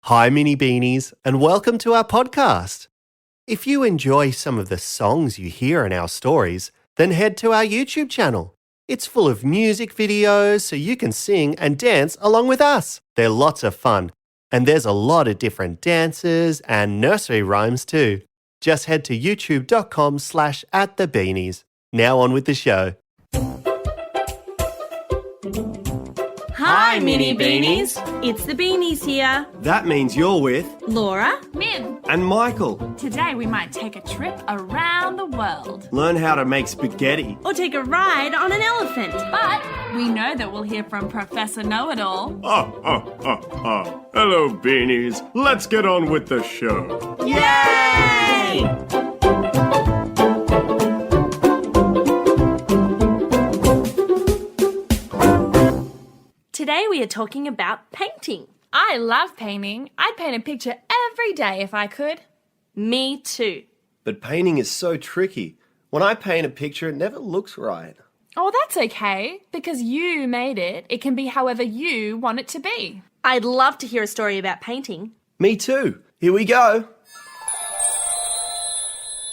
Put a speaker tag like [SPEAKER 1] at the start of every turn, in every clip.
[SPEAKER 1] Hi, Mini Beanies, and welcome to our podcast. If you enjoy some of the songs you hear in our stories, then head to our YouTube channel. It's full of music videos so you can sing and dance along with us. They're lots of fun, and there's a lot of different dances and nursery rhymes too. Just head to youtube.com/@thebeanies. Now on with the show.
[SPEAKER 2] Hi, Mini Beanies. It's the Beanies here.
[SPEAKER 1] That means you're with
[SPEAKER 2] Laura,
[SPEAKER 3] Min,
[SPEAKER 1] and Michael.
[SPEAKER 3] today we might take a trip around the world.
[SPEAKER 1] Learn how to make spaghetti.
[SPEAKER 2] or take a ride on an elephant.
[SPEAKER 3] But we know that we'll hear from Professor Know-It-All.
[SPEAKER 4] Hello, Beanies. Let's get on with the show.
[SPEAKER 2] Yay! Today we are talking about painting.
[SPEAKER 3] I love painting. I'd paint a picture every day if I could.
[SPEAKER 2] Me too.
[SPEAKER 1] But painting is so tricky. When I paint a picture, it never looks right.
[SPEAKER 3] Oh, that's okay, because you made it. It can be however you want it to be.
[SPEAKER 2] I'd love to hear a story about painting.
[SPEAKER 1] Me too. Here we go.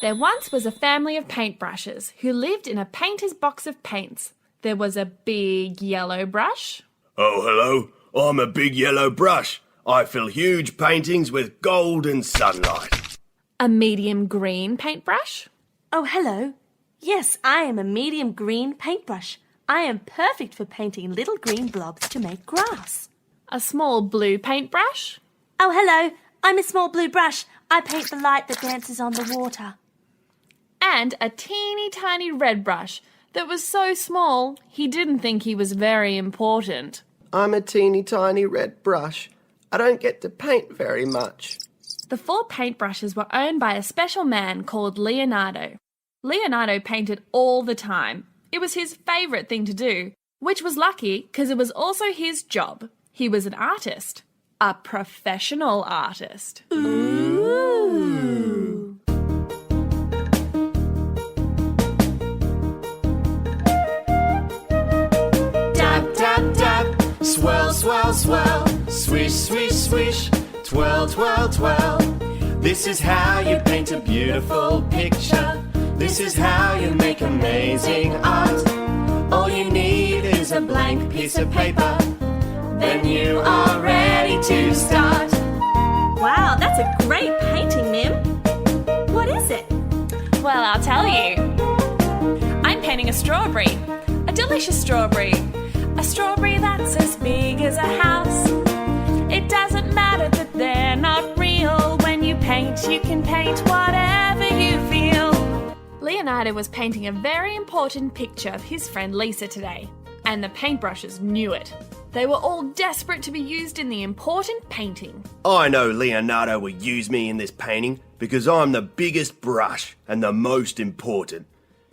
[SPEAKER 3] There once was a family of paintbrushes who lived in a painter's box of paints. There was a big yellow brush,
[SPEAKER 4] Oh, hello. I'm a big yellow brush. I fill huge paintings with golden sunlight.
[SPEAKER 3] a medium green paintbrush,
[SPEAKER 2] Oh, hello. Yes, I am a medium green paintbrush. I am perfect for painting little green blobs to make grass.
[SPEAKER 3] a small blue paintbrush,
[SPEAKER 2] Oh, hello. I'm a small blue brush. I paint the light that dances on the water.
[SPEAKER 3] and a teeny tiny red brush that was so small he didn't think he was very important.
[SPEAKER 1] I'm a teeny tiny red brush. I don't get to paint very much.
[SPEAKER 3] The 4 paintbrushes were owned by a special man called Leonardo. Leonardo painted all the time. It was his favourite thing to do, which was lucky because it was also his job. He was an artist, a professional artist.
[SPEAKER 2] Ooh.
[SPEAKER 1] Dab, dab, dab. Swirl, swirl, swirl. Swish, swish, swish. Twirl, twirl, twirl. This is how you paint a beautiful picture. This is how you make amazing art. All you need is a blank piece of paper. Then you are ready to start.
[SPEAKER 2] Wow, that's a great painting, Mim. What is it?
[SPEAKER 3] Well, I'll tell you. I'm painting a strawberry. A delicious strawberry. A strawberry that's as big as a house. It doesn't matter that they're not real. When you paint, you can paint whatever you feel. Leonardo was painting a very important picture of his friend Lisa today, and the paintbrushes knew it. They were all desperate to be used in the important painting.
[SPEAKER 4] I know Leonardo will use me in this painting because I'm the biggest brush and the most important.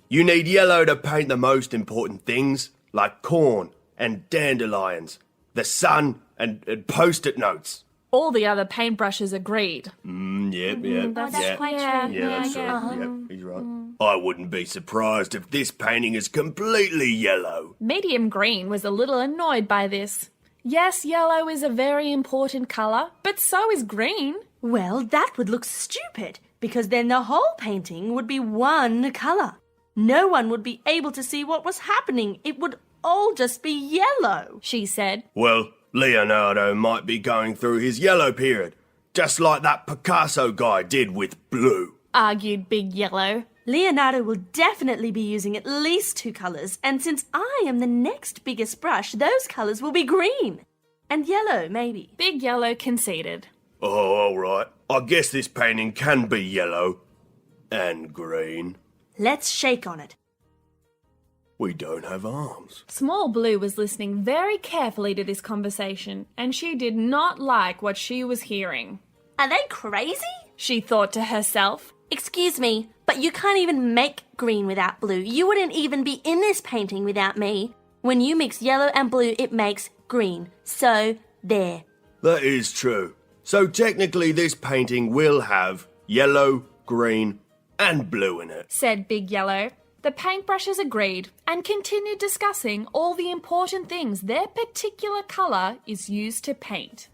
[SPEAKER 4] You need yellow to paint the most important things, like corn and dandelions, the sun and post-it notes.
[SPEAKER 3] All the other paintbrushes agreed.
[SPEAKER 4] Yep.
[SPEAKER 2] That's quite true.
[SPEAKER 4] He's right. I wouldn't be surprised if this painting is completely yellow.
[SPEAKER 3] Medium green was a little annoyed by this. Yes, yellow is a very important colour, but so is green.
[SPEAKER 2] Well, that would look stupid, because then the whole painting would be one colour. No one would be able to see what was happening. It would all just be yellow.
[SPEAKER 3] She said.
[SPEAKER 4] Well, Leonardo might be going through his yellow period, just like that Picasso guy did with blue.
[SPEAKER 3] Argued Big Yellow.
[SPEAKER 2] Leonardo will definitely be using at least 2 colours, and since I am the next biggest brush, those colours will be green. And yellow, maybe.
[SPEAKER 3] Big Yellow conceded.
[SPEAKER 4] Oh, all right. I guess this painting can be yellow and green.
[SPEAKER 2] Let's shake on it.
[SPEAKER 4] We don't have arms.
[SPEAKER 3] Small Blue was listening very carefully to this conversation, and she did not like what she was hearing.
[SPEAKER 2] Are they crazy?
[SPEAKER 3] She thought to herself.
[SPEAKER 2] Excuse me, but you can't even make green without blue. You wouldn't even be in this painting without me. When you mix yellow and blue, it makes green. So, there.
[SPEAKER 4] That is true. So technically this painting will have yellow, green and blue in it.
[SPEAKER 3] Said Big Yellow. The paintbrushes agreed and continued discussing all the important things their particular colour is used to paint.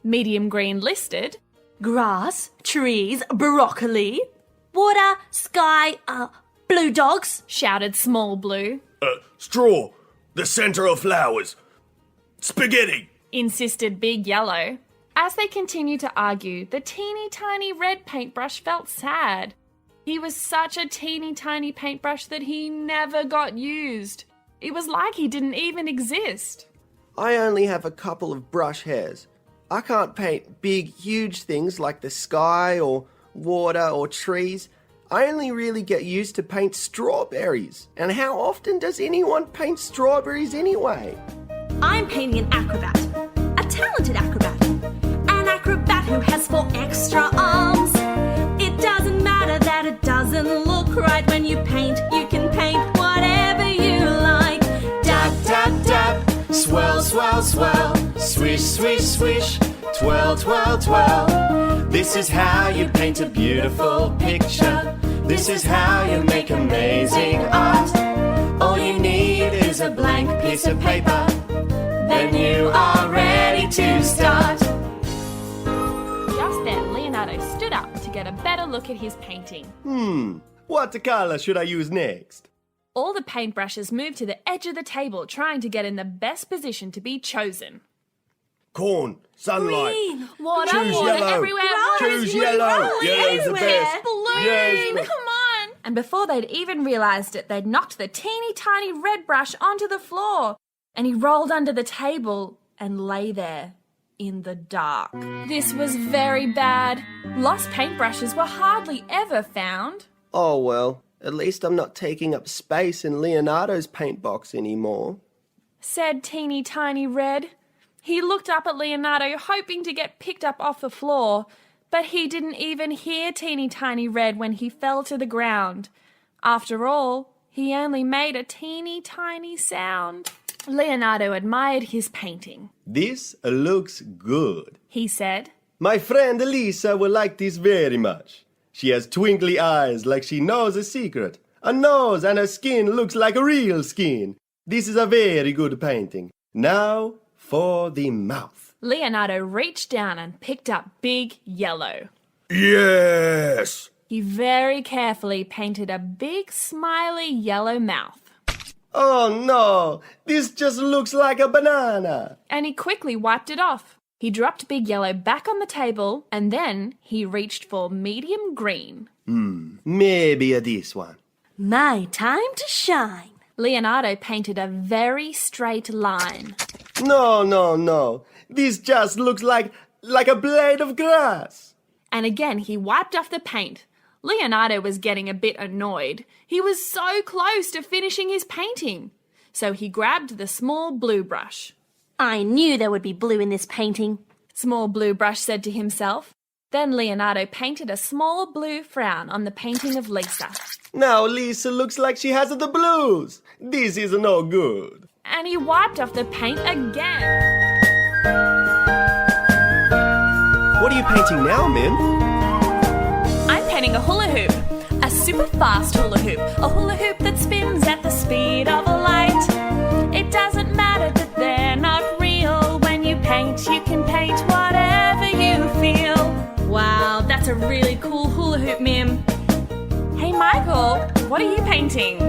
[SPEAKER 3] Medium Green listed.
[SPEAKER 2] Grass, trees, broccoli, water, sky, blue dogs.
[SPEAKER 3] Shouted Small Blue.
[SPEAKER 4] Straw. The center of flowers. Spaghetti.
[SPEAKER 3] Insisted Big Yellow. As they continued to argue, the teeny tiny red paintbrush felt sad. He was such a teeny tiny paintbrush that he never got used. It was like he didn't even exist.
[SPEAKER 4] I only have a couple of brush hairs. I can't paint big, huge things like the sky or water or trees. I only really get used to paint strawberries. And how often does anyone paint strawberries anyway?
[SPEAKER 2] I'm painting an acrobat. A talented acrobat. An acrobat who has 4 extra arms. It doesn't matter that it doesn't look right when you paint. You can paint whatever you like.
[SPEAKER 1] Dab, dab, dab, swirl, swirl, swirl, swish, swish, swish, twirl, twirl, twirl. This is how you paint a beautiful picture. This is how you make amazing art. All you need is a blank piece of paper. Then you are ready to start.
[SPEAKER 3] Just then, Leonardo stood up to get a better look at his painting.
[SPEAKER 4] What color should I use next?
[SPEAKER 3] All the paintbrushes moved to the edge of the table, trying to get in the best position to be chosen.
[SPEAKER 4] Corn, sunlight.
[SPEAKER 2] Green.
[SPEAKER 3] Water,
[SPEAKER 4] Choose
[SPEAKER 3] water
[SPEAKER 4] yellow.
[SPEAKER 3] everywhere.
[SPEAKER 4] Choose yellow. Yellow's the best.
[SPEAKER 3] Balloon,
[SPEAKER 4] Yes.
[SPEAKER 3] come on! And before they'd even realised it, they'd knocked the teeny tiny red brush onto the floor, and he rolled under the table and lay there in the dark. This was very bad. Lost paintbrushes were hardly ever found.
[SPEAKER 4] Oh well, at least I'm not taking up space in Leonardo's paint box anymore.
[SPEAKER 3] Said teeny tiny red. He looked up at Leonardo, hoping to get picked up off the floor, but he didn't even hear teeny tiny red when he fell to the ground. After all, he only made a teeny tiny sound. Leonardo admired his painting.
[SPEAKER 4] This looks good.
[SPEAKER 3] He said.
[SPEAKER 4] My friend Elisa will like this very much. She has twinkly eyes like she knows a secret. A nose and her skin looks like a real skin. This is a very good painting. Now for the mouth.
[SPEAKER 3] Leonardo reached down and picked up Big Yellow.
[SPEAKER 4] Yes!
[SPEAKER 3] He very carefully painted a big smiley yellow mouth.
[SPEAKER 4] Oh no, this just looks like a banana.
[SPEAKER 3] And he quickly wiped it off. He dropped Big Yellow back on the table, and then he reached for Medium Green.
[SPEAKER 4] Maybe this one.
[SPEAKER 2] My time to shine.
[SPEAKER 3] Leonardo painted a very straight line.
[SPEAKER 4] No. This just looks like a blade of grass.
[SPEAKER 3] And again he wiped off the paint. Leonardo was getting a bit annoyed. He was so close to finishing his painting. So he grabbed the small blue brush.
[SPEAKER 2] I knew there would be blue in this painting.
[SPEAKER 3] Small Blue Brush said to himself. Then Leonardo painted a small blue frown on the painting of Lisa.
[SPEAKER 4] Now Lisa looks like she has the blues. This is no good.
[SPEAKER 3] And he wiped off the paint again.
[SPEAKER 4] What are you painting now, Mim?
[SPEAKER 3] I'm painting a hula hoop. A super fast hula hoop. A hula hoop that spins at the speed of a light. It doesn't matter that they're not real. When you paint, you can paint whatever you feel. Wow, that's a really cool hula hoop, Mim. Hey, Michael, what are you painting?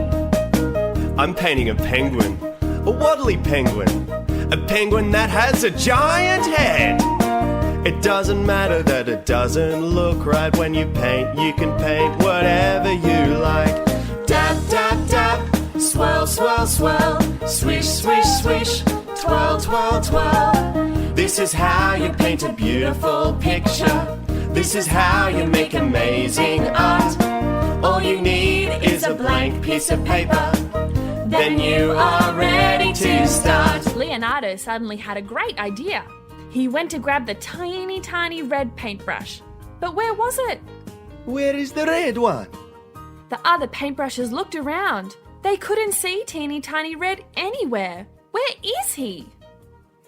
[SPEAKER 4] I'm painting a penguin. A waddly penguin. A penguin that has a giant head. It doesn't matter that it doesn't look right when you paint. You can paint whatever you like.
[SPEAKER 1] Dab, dab, dab, swirl, swirl, swirl, swish, swish, swish, twirl, twirl, twirl. This is how you paint a beautiful picture. This is how you make amazing art. All you need is a blank piece of paper. Then you are ready to start.
[SPEAKER 3] Leonardo suddenly had a great idea. He went to grab the tiny, tiny red paintbrush. But where was it?
[SPEAKER 4] Where is the red one?
[SPEAKER 3] The other paintbrushes looked around. They couldn't see teeny, tiny red anywhere. Where is he?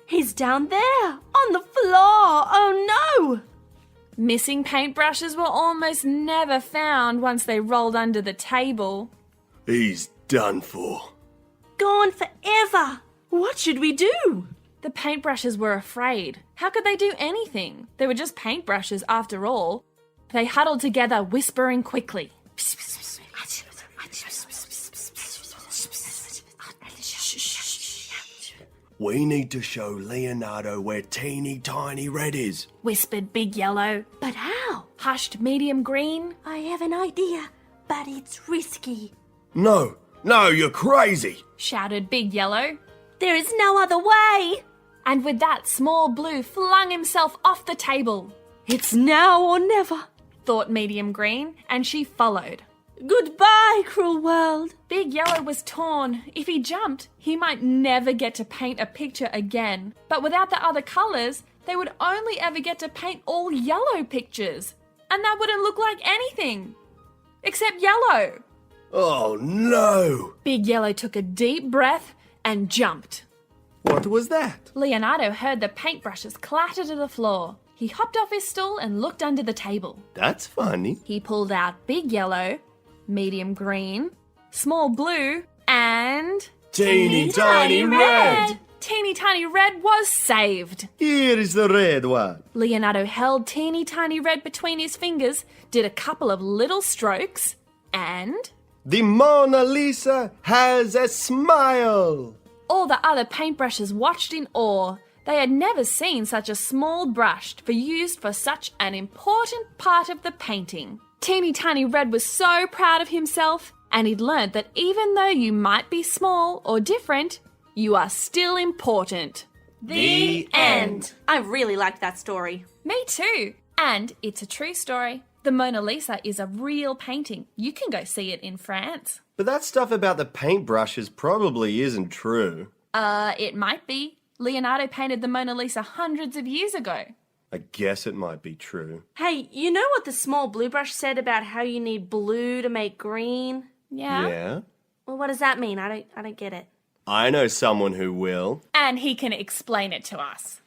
[SPEAKER 2] He's down there, on the floor. Oh no!
[SPEAKER 3] Missing paintbrushes were almost never found once they rolled under the table.
[SPEAKER 4] He's done for.
[SPEAKER 2] Gone forever. What should we do?
[SPEAKER 3] The paintbrushes were afraid. How could they do anything? They were just paintbrushes after all. They huddled together, whispering quickly.
[SPEAKER 4] We need to show Leonardo where teeny tiny red is.
[SPEAKER 3] Whispered Big Yellow.
[SPEAKER 2] But how?
[SPEAKER 3] Hushed Medium Green.
[SPEAKER 2] I have an idea, but it's risky.
[SPEAKER 4] No, you're crazy.
[SPEAKER 3] Shouted Big Yellow.
[SPEAKER 2] There is no other way.
[SPEAKER 3] And with that, Small Blue flung himself off the table.
[SPEAKER 2] It's now or never.
[SPEAKER 3] Thought Medium Green, and she followed.
[SPEAKER 2] Goodbye, cruel world.
[SPEAKER 3] Big Yellow was torn. If he jumped, he might never get to paint a picture again. But without the other colours, they would only ever get to paint all yellow pictures. And that wouldn't look like anything. Except yellow.
[SPEAKER 4] Oh no!
[SPEAKER 3] Big Yellow took a deep breath and jumped.
[SPEAKER 4] What was that?
[SPEAKER 3] Leonardo heard the paintbrushes clatter to the floor. He hopped off his stool and looked under the table.
[SPEAKER 4] That's funny.
[SPEAKER 3] He pulled out Big Yellow, Medium Green, Small Blue, and...
[SPEAKER 4] Teeny tiny red!
[SPEAKER 3] Teeny Tiny Red was saved.
[SPEAKER 4] Here is the red one.
[SPEAKER 3] Leonardo held Teeny Tiny Red between his fingers, did a couple of little strokes, and...
[SPEAKER 4] The Mona Lisa has a smile.
[SPEAKER 3] All the other paintbrushes watched in awe. They had never seen such a small brush used for such an important part of the painting. Teeny Tiny Red was so proud of himself, and he'd learned that even though you might be small or different, you are still important.
[SPEAKER 2] The end. I really liked that story.
[SPEAKER 3] Me too. And it's a true story. The Mona Lisa is a real painting. You can go see it in France.
[SPEAKER 4] But that stuff about the paintbrushes probably isn't true.
[SPEAKER 3] It might be. Leonardo painted the Mona Lisa hundreds of years ago.
[SPEAKER 4] I guess it might be true.
[SPEAKER 2] Hey, you know what the Small Blue brush said about how you need blue to make green?
[SPEAKER 4] Yeah?
[SPEAKER 2] Well, what does that mean? I don't get it.
[SPEAKER 4] I know someone who will.
[SPEAKER 3] And he can explain it to us.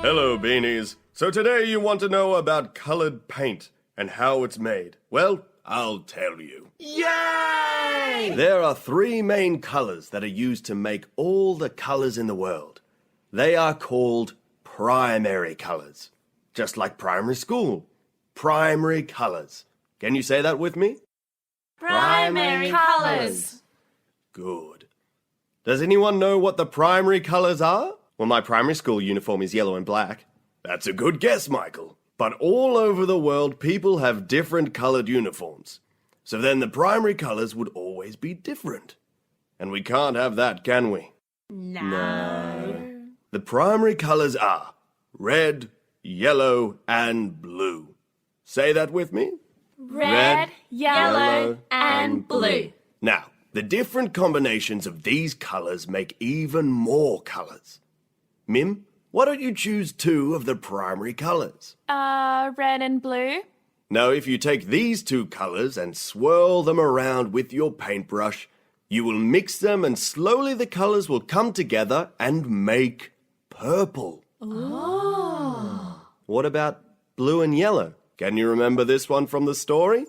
[SPEAKER 4] Hello, Beanies. So today you want to know about colored paint and how it's made. Well, I'll tell you. Yay! There are three main colors that are used to make all the colors in the world. They are called primary colors. Just like primary school. Primary colors. Can you say that with me?
[SPEAKER 3] Primary colours.
[SPEAKER 4] Good. Does anyone know what the primary colors are? Well, my primary school uniform is yellow and black. That's a good guess, Michael. But all over the world, people have different colored uniforms. So then the primary colors would always be different. And we can't have that, can we? No. The primary colors are red, yellow, and blue. Say that with me.
[SPEAKER 3] Red, yellow, and blue.
[SPEAKER 4] Now, the different combinations of these colors make even more colors. Mim, why don't you choose two of the primary colors?
[SPEAKER 3] Red and blue.
[SPEAKER 4] Now, if you take these two colors and swirl them around with your paintbrush, you will mix them and slowly the colors will come together and make purple. Oh. What about blue and yellow? Can you remember this one from the story?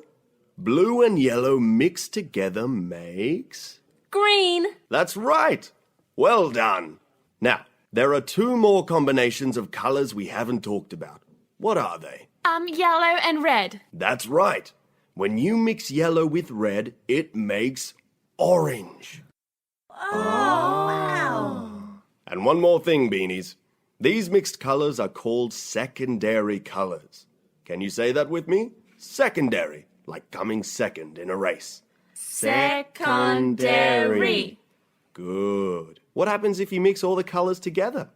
[SPEAKER 4] Blue and yellow mixed together makes...
[SPEAKER 2] Green.
[SPEAKER 4] That's right. Well done. Now, there are two more combinations of colors we haven't talked about. What are they?
[SPEAKER 3] Yellow and red.
[SPEAKER 4] That's right. When you mix yellow with red, it makes orange.
[SPEAKER 2] Oh, wow.
[SPEAKER 4] And one more thing, Beanies. These mixed colors are called secondary colors. Can you say that with me? Secondary, like coming second in a race.
[SPEAKER 3] Secondary.
[SPEAKER 4] Good. What happens if you mix all the colors together?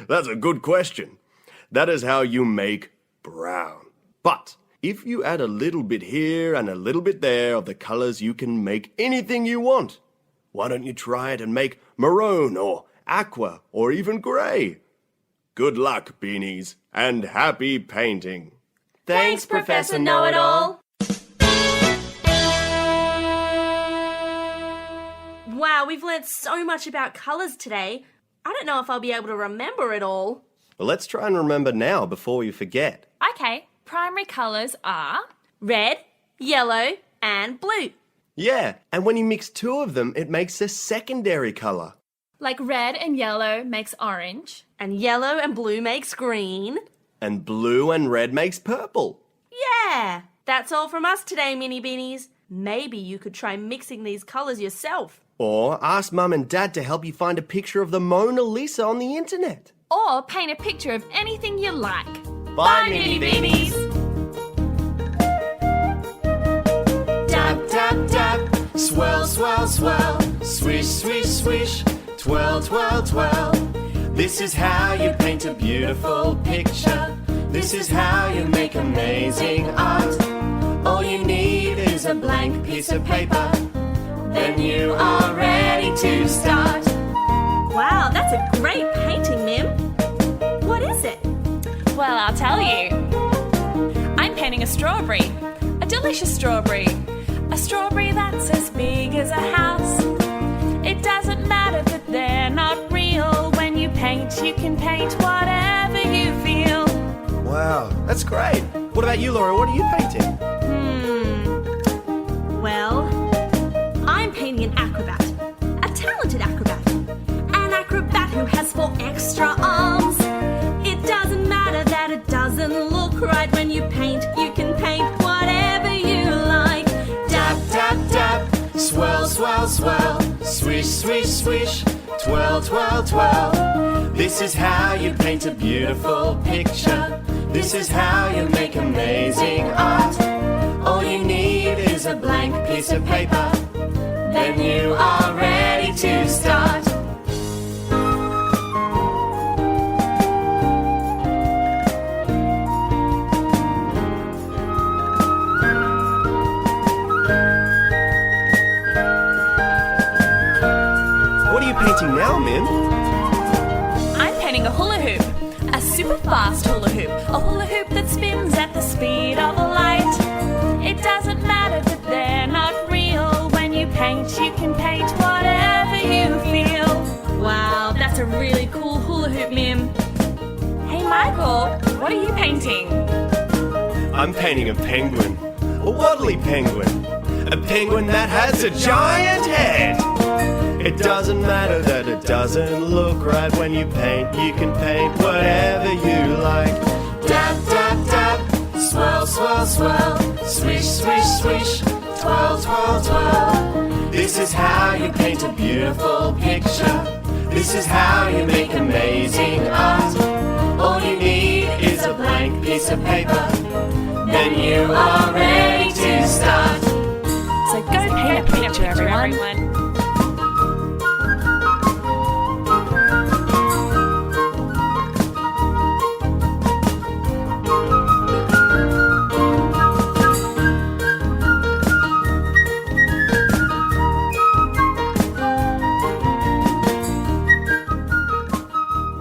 [SPEAKER 4] That's a good question. That is how you make brown. But if you add a little bit here and a little bit there of the colors, you can make anything you want. Why don't you try it and make maroon or aqua or even gray? Good luck, Beanies, and happy painting.
[SPEAKER 2] Thanks, Professor Know-It-All. Wow, we've learnt so much about colours today. I don't know if I'll be able to remember it all.
[SPEAKER 4] Well, let's try and remember now before you forget.
[SPEAKER 3] Okay, primary colours are...
[SPEAKER 2] Red, yellow, and blue.
[SPEAKER 4] Yeah, and when you mix two of them, it makes a secondary colour.
[SPEAKER 3] Like red and yellow makes orange.
[SPEAKER 2] And yellow and blue makes green.
[SPEAKER 4] And blue and red makes purple.
[SPEAKER 2] Yeah, that's all from us today, Mini Beanies. Maybe you could try mixing these colours yourself.
[SPEAKER 4] Or ask Mum and Dad to help you find a picture of the Mona Lisa on the internet.
[SPEAKER 3] Or paint a picture of anything you like.
[SPEAKER 4] Bye,
[SPEAKER 3] Mini
[SPEAKER 4] Mini
[SPEAKER 3] Beanies!
[SPEAKER 1] Dab, dab, dab, swirl, swirl, swirl, swish, swish, swish, twirl, twirl, twirl. This is how you paint a beautiful picture. This is how you make amazing art. All you need is a blank piece of paper. Then you are ready to start.
[SPEAKER 2] Wow, that's a great painting, Mim. What is it?
[SPEAKER 3] Well, I'll tell you. I'm painting a strawberry. A delicious strawberry. A strawberry that's as big as a house. It doesn't matter that they're not real. When you paint, you can paint whatever you feel.
[SPEAKER 4] Wow, that's great. What about you, Laura? What are you painting?
[SPEAKER 2] Well, I'm painting an acrobat. A talented acrobat. An acrobat who has 4 extra arms. It doesn't matter that it doesn't look right. When you paint, you can paint whatever you like.
[SPEAKER 1] Dab, dab, dab, swirl, swirl, swirl, swish, swish, swish, twirl, twirl, twirl. This is how you paint a beautiful picture. This is how you make amazing art. All you need is a blank piece of paper. Then you are ready to start.
[SPEAKER 4] What are you painting now, Mim?
[SPEAKER 3] I'm painting a hula hoop. A super fast hula hoop. A hula hoop that spins at the speed of a light. It doesn't matter that they're not real. When you paint, you can paint whatever you feel. Wow, that's a really cool hula hoop, Mim. Hey, Michael, what are you painting?
[SPEAKER 4] I'm painting a penguin. A waddly penguin. A penguin that has a giant head. It doesn't matter that it doesn't look right. When you paint, you can paint whatever you like.
[SPEAKER 1] Dab, dab, dab, swirl, swirl, swirl, swish, swish, swish, twirl, twirl, twirl. This is how you paint a beautiful picture. This is how you make amazing art. All you need is a blank piece of paper. Then you are ready to start.
[SPEAKER 3] So go paint a picture, everyone.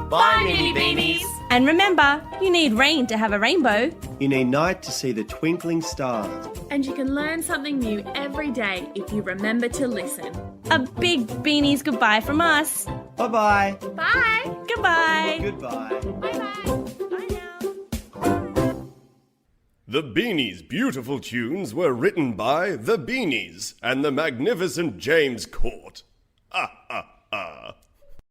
[SPEAKER 4] Bye, Mini Beanies.
[SPEAKER 2] And remember, you need rain to have a rainbow.
[SPEAKER 4] You need night to see the twinkling stars.
[SPEAKER 3] And you can learn something new every day if you remember to listen.
[SPEAKER 2] A big Beanies goodbye from us.
[SPEAKER 4] Bye-bye.
[SPEAKER 3] Bye!
[SPEAKER 2] Goodbye.
[SPEAKER 4] Goodbye.
[SPEAKER 3] Bye-bye!
[SPEAKER 2] Bye now.
[SPEAKER 4] The Beanies' beautiful tunes were written by the Beanies and the magnificent James Court. Ha ha ha.